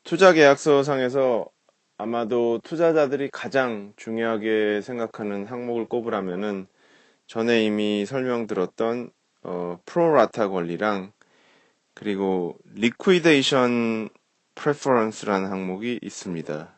투자 계약서 상에서 아마도 투자자들이 가장 중요하게 생각하는 항목을 꼽으라면은 전에 이미 설명드렸던 프로라타 권리랑 그리고 리퀴데이션 프레퍼런스라는 항목이 있습니다.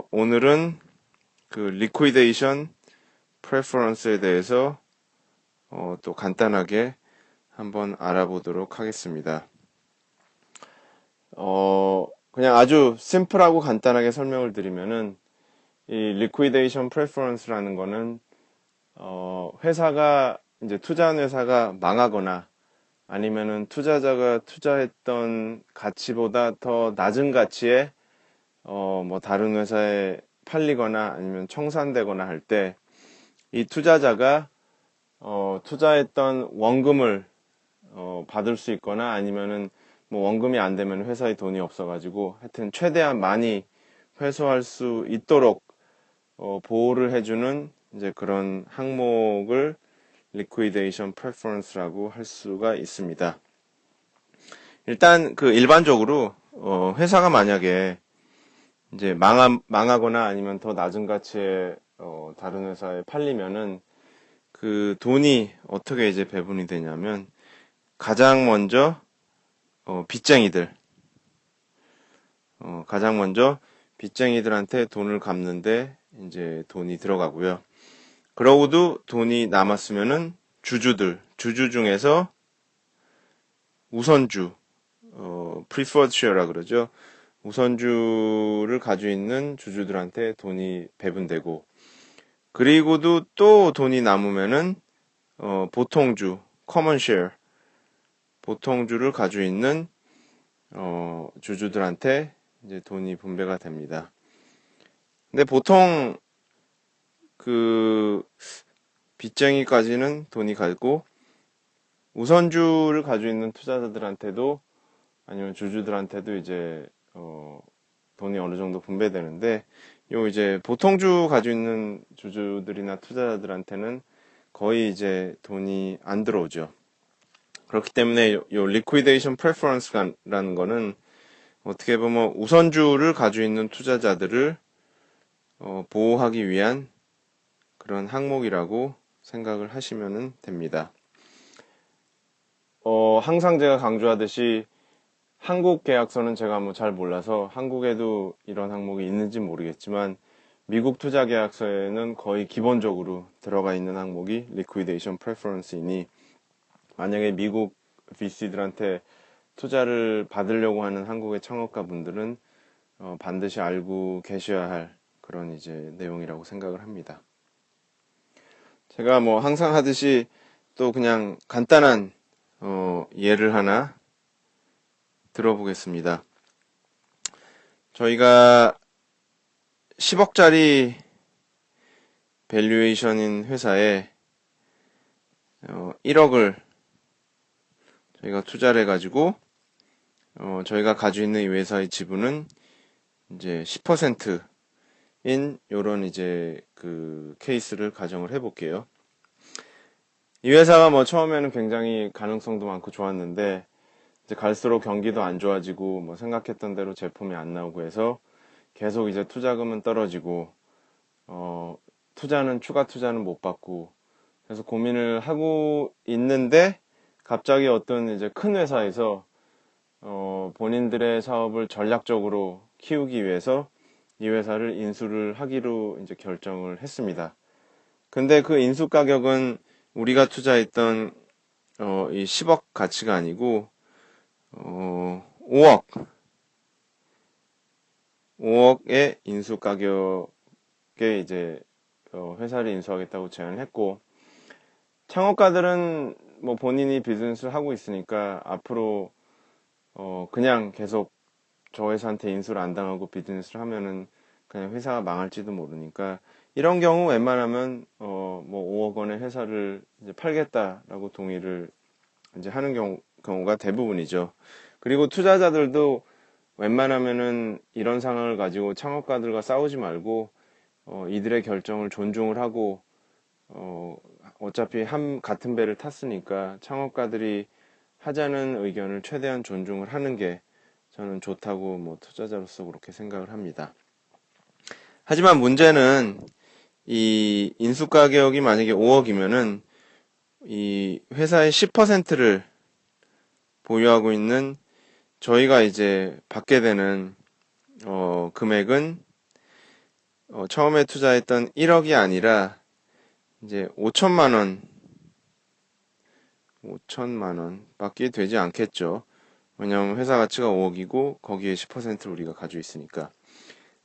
오늘은 그 리퀴데이션 프레퍼런스에 대해서 또 간단하게 한번 알아보도록 하겠습니다. 그냥 아주 심플하고 간단하게 설명을 드리면은 이 liquidation preference라는 거는 회사가 이제 투자한 회사가 망하거나 아니면은 투자자가 투자했던 가치보다 더 낮은 가치에 뭐 다른 회사에 팔리거나 아니면 청산되거나 할 때 이 투자자가 투자했던 원금을 받을 수 있거나 아니면은 뭐 원금이 안 되면 회사에 돈이 없어가지고 하여튼 최대한 많이 회수할 수 있도록 보호를 해주는 이제 그런 항목을 liquidation preference라고 할 수가 있습니다. 일단 그 일반적으로 회사가 만약에 이제 망하거나 아니면 더 낮은 가치에 다른 회사에 팔리면은 그 돈이 어떻게 이제 배분이 되냐면 가장 먼저 가장 먼저 빚쟁이들한테 돈을 갚는데 이제 돈이 들어가고요. 그러고도 돈이 남았으면은 주주 중에서 우선주, preferred share라 그러죠. 우선주를 가지고 있는 주주들한테 돈이 배분되고, 그리고도 또 돈이 남으면은 보통주, common share, 보통주를 가지고 있는 주주들한테 이제 돈이 분배가 됩니다. 근데 보통 그 빚쟁이까지는 돈이 가고 우선주를 가지고 있는 투자자들한테도 아니면 주주들한테도 이제 돈이 어느 정도 분배되는데 요 이제 보통주 가지고 있는 주주들이나 투자자들한테는 거의 이제 돈이 안 들어오죠. 그렇기 때문에 요 liquidation preference라는 거는 어떻게 보면 우선주를 가지고 있는 투자자들을 보호하기 위한 그런 항목이라고 생각을 하시면 됩니다. 항상 제가 강조하듯이 한국 계약서는 제가 뭐 잘 몰라서 한국에도 이런 항목이 있는지 모르겠지만 미국 투자 계약서에는 거의 기본적으로 들어가 있는 항목이 liquidation preference이니 만약에 미국 VC들한테 투자를 받으려고 하는 한국의 창업가 분들은 반드시 알고 계셔야 할 그런 이제 내용이라고 생각을 합니다. 제가 뭐 항상 하듯이 또 그냥 간단한 예를 하나 들어보겠습니다. 저희가 10억짜리 밸류에이션인 회사에 1억을 저희가 투자를 해가지고 저희가 가지고 있는 이 회사의 지분은 이제 10%인 요런 이제 그 케이스를 가정을 해볼게요. 이 회사가 뭐 처음에는 굉장히 가능성도 많고 좋았는데 이제 갈수록 경기도 안 좋아지고 뭐 생각했던 대로 제품이 안 나오고 해서 계속 이제 투자금은 떨어지고 추가 투자는 못 받고 그래서 고민을 하고 있는데 갑자기 어떤 이제 큰 회사에서 본인들의 사업을 전략적으로 키우기 위해서 이 회사를 인수를 하기로 이제 결정을 했습니다. 근데 그 인수 가격은 우리가 투자했던 이 10억 가치가 아니고 5억의 인수 가격에 이제 회사를 인수하겠다고 제안을 했고 창업가들은 뭐 본인이 비즈니스를 하고 있으니까 앞으로 그냥 계속 저 회사한테 인수를 안 당하고 비즈니스를 하면은 그냥 회사가 망할지도 모르니까 이런 경우 웬만하면 뭐 5억 원의 회사를 이제 팔겠다라고 동의를 이제 하는 경우가 대부분이죠. 그리고 투자자들도 웬만하면은 이런 상황을 가지고 창업가들과 싸우지 말고 이들의 결정을 존중을 하고 어차피 같은 배를 탔으니까 창업가들이 하자는 의견을 최대한 존중을 하는 게 저는 좋다고 뭐 투자자로서 그렇게 생각을 합니다. 하지만 문제는 이 인수가격이 만약에 5억이면은 이 회사의 10%를 보유하고 있는 저희가 이제 받게 되는 금액은 처음에 투자했던 1억이 아니라 이제 5천만 원 밖에 되지 않겠죠. 왜냐하면 회사 가치가 5억이고 거기에 10%를 우리가 가지고 있으니까.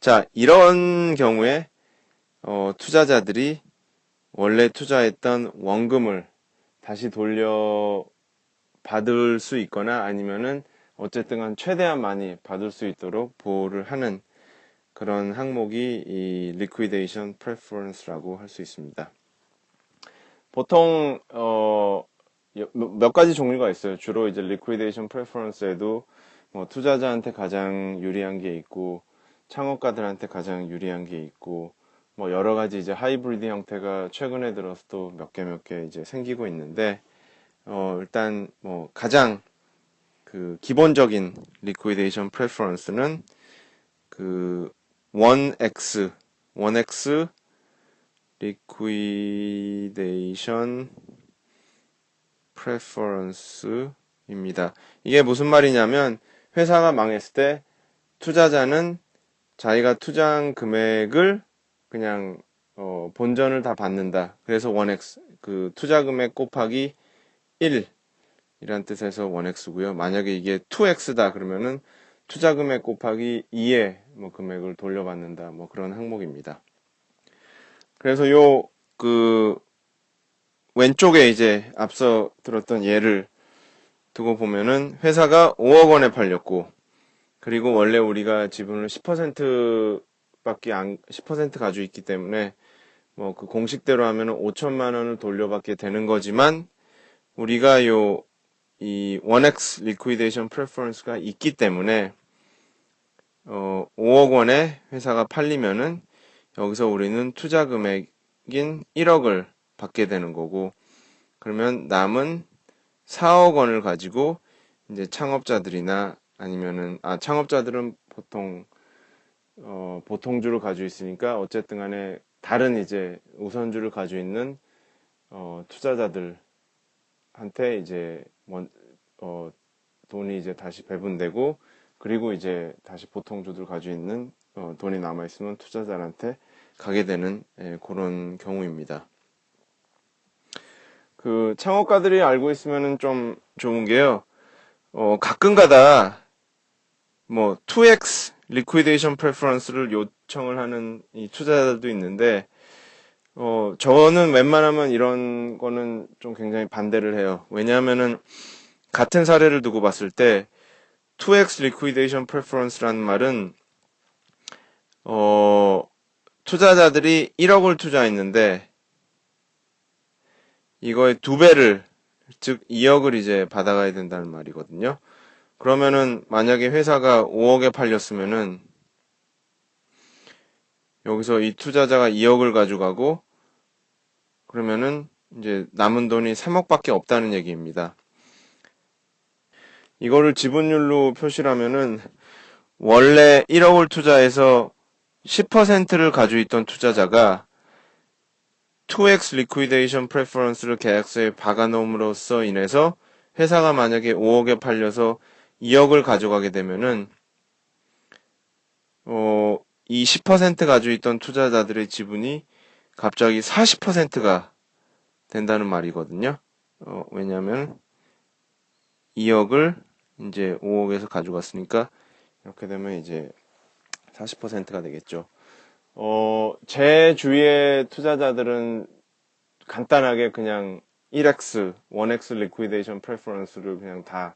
자, 이런 경우에 투자자들이 원래 투자했던 원금을 다시 돌려 받을 수 있거나 아니면은 어쨌든 간 최대한 많이 받을 수 있도록 보호를 하는 그런 항목이 이 liquidation preference라고 할 수 있습니다. 보통 몇 가지 종류가 있어요. 주로 이제 liquidation preference에도 뭐 투자자한테 가장 유리한 게 있고 창업가들한테 가장 유리한 게 있고 뭐 여러 가지 이제 하이브리드 형태가 최근에 들어서 또 몇 개 이제 생기고 있는데 일단 뭐 가장 그 기본적인 liquidation preference는 그 1X liquidation preference입니다. 이게 무슨 말이냐면 회사가 망했을 때 투자자는 자기가 투자한 금액을 그냥 본전을 다 받는다. 그래서 1X 그 투자 금액 곱하기 1 이란 뜻에서 1X고요. 만약에 이게 2X다 그러면은 투자 금액 곱하기 2의 뭐 금액을 돌려받는다. 뭐 그런 항목입니다. 그래서 그 왼쪽에 이제 앞서 들었던 예를 두고 보면은 회사가 5억 원에 팔렸고 그리고 원래 우리가 지분을 10%밖에 10% 가지고 있기 때문에 뭐 그 공식대로 하면은 5천만 원을 돌려받게 되는 거지만 우리가 이 1X liquidation preference가 있기 때문에 5억 원에 회사가 팔리면은 여기서 우리는 투자 금액인 1억을 받게 되는 거고 그러면 남은 4억 원을 가지고 이제 창업자들이나 아니면은 창업자들은 보통 보통주를 가지고 있으니까 어쨌든 간에 다른 이제 우선주를 가지고 있는 투자자들한테 이제 돈이 이제 다시 배분되고 그리고 이제 다시 보통주들 가지고 있는 돈이 남아 있으면 투자자한테 가게 되는 그런 경우입니다. 그 창업가들이 알고 있으면은 좀 좋은 게요. 가끔가다 뭐 2x liquidation preference를 요청을 하는 이 투자자들도 있는데 저는 웬만하면 이런 거는 좀 굉장히 반대를 해요. 왜냐하면은 같은 사례를 두고 봤을 때 2x liquidation preference라는 말은 투자자들이 1억을 투자했는데 이거의 2배를 즉 2억을 이제 받아가야 된다는 말이거든요. 그러면은 만약에 회사가 5억에 팔렸으면은 여기서 이 투자자가 2억을 가져가고 그러면은 이제 남은 돈이 3억밖에 없다는 얘기입니다. 이거를 지분율로 표시하면은 원래 1억을 투자해서 10%를 가지고 있던 투자자가 2x liquidation preference를 계약서에 박아놓음으로써 인해서 회사가 만약에 5억에 팔려서 2억을 가져가게 되면은 이 10% 가지고 있던 투자자들의 지분이 갑자기 40%가 된다는 말이거든요. 왜냐하면 2억을 이제 5억에서 가져갔으니까 이렇게 되면 이제 40%가 되겠죠. 제 주위의 투자자들은 간단하게 그냥 1X, 1X liquidation preference를 그냥 다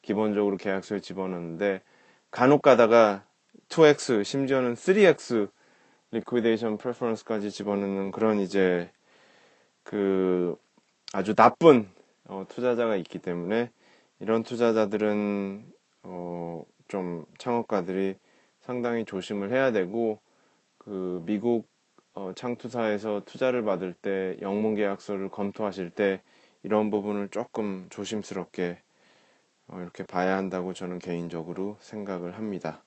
기본적으로 계약서에 집어넣는데 간혹 가다가 2X, 심지어는 3X liquidation preference까지 집어넣는 그런 이제 그 아주 나쁜 투자자가 있기 때문에 이런 투자자들은 좀 창업가들이 상당히 조심을 해야 되고 그 미국 창투사에서 투자를 받을 때 영문 계약서를 검토하실 때 이런 부분을 조금 조심스럽게 이렇게 봐야 한다고 저는 개인적으로 생각을 합니다.